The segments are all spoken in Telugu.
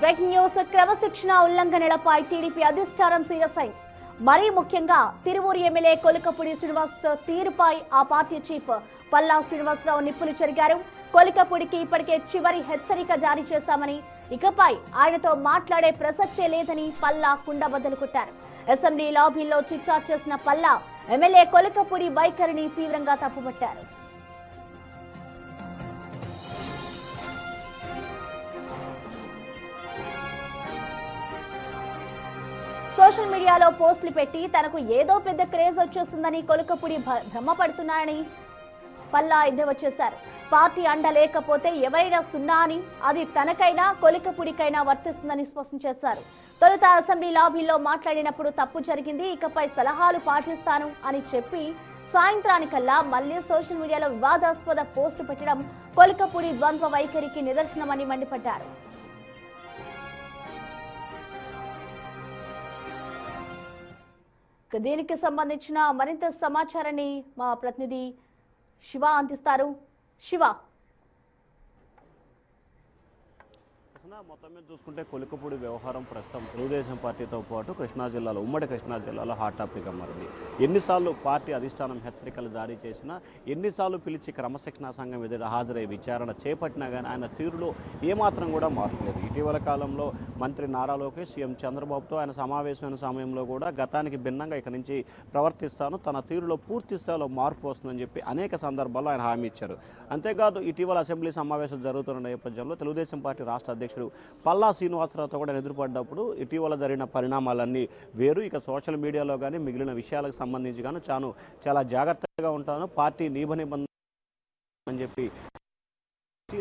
Breaking news. క్రమశిక్షణ ఉల్లంఘనలపై టీడీపీ అధిష్టానం సీరియస్ అయింది. మరీ ముఖ్యంగా తిరువూరు ఎమ్మెల్యే కొలికపూడి శ్రీనివాస్ తీరుపై ఆ పార్టీ చీఫ్ పల్లా శ్రీనివాసరావు నిప్పులు చెరిగారు. కొలికపూడికి ఇప్పటికే చివరి హెచ్చరిక జారీ చేశామని, ఇకపై ఆయనతో మాట్లాడే ప్రసక్తే లేదని పల్లా కుండబద్దలు కొట్టారు. అసెంబ్లీ లాబీలో చిట్చాట్ చేసిన పల్లా ఎమ్మెల్యే కొలికపూడి వైఖరిని తీవ్రంగా తప్పుపట్టారు. సోషల్ మీడియాలో పోస్టులు పెట్టి తనకు ఏదో పెద్ద క్రేజ్ వచ్చేస్తుందని కొలికపూడి భ్రమపడుతున్నారని పల్లా ఎద్దేవా చేశారు. పార్టీ అండ లేకపోతే ఎవరైనా సున్నా అని, అది తనకైనా కొలికపూడికైనా వర్తిస్తుందని స్పష్టం చేశారు. తొలుత అసెంబ్లీ లాబీలో మాట్లాడినప్పుడు తప్పు జరిగింది, ఇకపై సలహాలు పాటిస్తాను అని చెప్పి సాయంత్రానికల్లా మళ్లీ సోషల్ మీడియాలో వివాదాస్పద పోస్టు పెట్టడం కొలికపూడి ద్వంద్వ వైఖరికి నిదర్శనమని మండిపడ్డారు. దీనికి సంబంధించిన మరింత సమాచారాన్ని మా ప్రతినిధి శివ అందిస్తారు. శివ, మొత్తం మీద చూసుకుంటే కొలికపూడి వ్యవహారం ప్రస్తుతం తెలుగుదేశం పార్టీతో పాటు కృష్ణా జిల్లాలో, ఉమ్మడి కృష్ణా జిల్లాలో హాట్ టాపిక్గా మారింది. ఎన్నిసార్లు పార్టీ అధిష్టానం హెచ్చరికలు జారీ చేసినా, ఎన్నిసార్లు పిలిచి క్రమశిక్షణా సంఘం ఎదుట హాజరై విచారణ చేపట్టినా కానీ ఆయన తీరులో ఏమాత్రం కూడా మార్పు లేదు. ఇటీవల కాలంలో మంత్రి నారా లోకేష్ సీఎం చంద్రబాబుతో ఆయన సమావేశమైన సమయంలో కూడా గతానికి భిన్నంగా ఇక నుంచి ప్రవర్తిస్తాను, తన తీరులో పూర్తి స్థాయిలో మార్పు వస్తుందని చెప్పి అనేక సందర్భాల్లో ఆయన హామీ ఇచ్చారు. అంతేకాదు ఇటీవల అసెంబ్లీ సమావేశాలు జరుగుతున్న నేపథ్యంలో తెలుగుదేశం పార్టీ రాష్ట్ర అధ్యక్షుడు పల్లా శ్రీనివాసరావుతో కూడా ఎదురుపడ్డప్పుడు ఇటీవల జరిగిన పరిణామాలన్నీ వేరు. ఇక సోషల్ మీడియాలో కానీ మిగిలిన విషయాలకు సంబంధించి కానీ చాలా జాగ్రత్తగా ఉంటాను, పార్టీ నిబంధన అని చెప్పి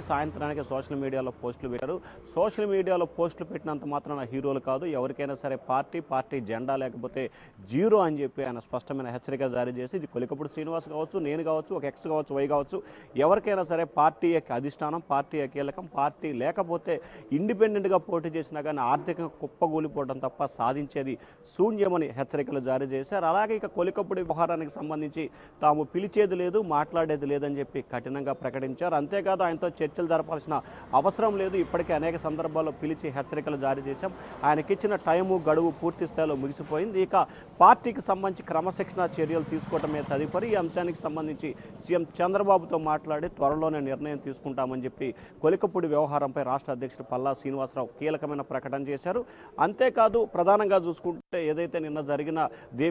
సాయంత్రానికి సోషల్ మీడియాలో పోస్టులు పెట్టారు. సోషల్ మీడియాలో పోస్టులు పెట్టినంత మాత్రాన హీరోలు కాదు, ఎవరికైనా సరే పార్టీ జెండా లేకపోతే జీరో అని చెప్పి ఆయన స్పష్టమైన హెచ్చరిక జారీ చేసి, ఇది కొలికపూడి శ్రీనివాస్ కావచ్చు, నేను కావచ్చు, ఒక ఎక్స్ కావచ్చు, వై కావచ్చు, ఎవరికైనా సరే పార్టీ యొక్క అధిష్టానం, పార్టీ కీలకం, పార్టీ లేకపోతే ఇండిపెండెంట్గా పోటీ చేసినా కానీ ఆర్థికంగా కుప్పగూలిపోవడం తప్ప సాధించేది శూన్యమని హెచ్చరికలు జారీ చేశారు. అలాగే ఇక కొలికపూడి వ్యవహారానికి సంబంధించి తాము పిలిచేది లేదు, మాట్లాడేది లేదని చెప్పి కఠినంగా ప్రకటించారు. అంతేకాదు ఆయనతో చర్చలు జరపాల్సిన అవసరం లేదు, ఇప్పటికే అనేక సందర్భాల్లో పిలిచి హెచ్చరికలు జారీ చేశాం, ఆయనకిచ్చిన టైము గడువు పూర్తి స్థాయిలో ముగిసిపోయింది, ఇక పార్టీకి సంబంధించి క్రమశిక్షణ చర్యలు తీసుకోవటమే తదుపరి. ఈ అంశానికి సంబంధించి సీఎం చంద్రబాబుతో మాట్లాడి త్వరలోనే నిర్ణయం తీసుకుంటామని చెప్పి కొలికపూడి వ్యవహారంపై రాష్ట్ర అధ్యక్షుడు పల్లా శ్రీనివాసరావు కీలకమైన ప్రకటన చేశారు. అంతేకాదు ప్రధానంగా చూసుకుంటే ఏదైతే నిన్న జరిగిన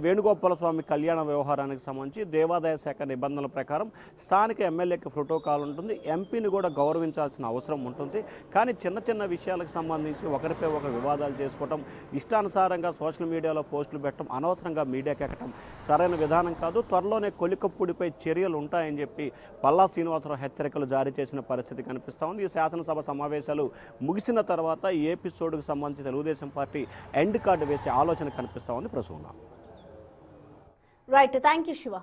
వేణుగోపాల స్వామి కళ్యాణ వ్యవహారానికి సంబంధించి దేవాదాయ శాఖ నిబంధనల ప్రకారం స్థానిక ఎమ్మెల్యేకి ప్రోటోకాల్ ఉంటుంది, ఎంపీని కూడా గౌరవించాల్సిన అవసరం ఉంటుంది. కానీ చిన్న విషయాలకు సంబంధించి ఒకరిపై ఒకరు వివాదాలు చేసుకోవటం, ఇష్టానుసారంగా సోషల్ మీడియాలో పోస్టులు పెట్టడం, అనవసరంగా మీడియాకి ఎక్కడం సరైన విధానం కాదు. త్వరలోనే కొలికపూడిపై చర్యలు ఉంటాయని చెప్పి పల్లా శ్రీనివాసరావు హెచ్చరికలు జారీ చేసిన పరిస్థితి కనిపిస్తూ ఉంది. ఈ శాసనసభ సమావేశాలు ముగిసిన తర్వాత ఈ ఎపిసోడ్కు సంబంధించి తెలుగుదేశం పార్టీ ఎండ్ కార్డు వేసే ఆలోచన కనిపిస్తూ ఉంది. Prasuna. Right, thank you Shiva.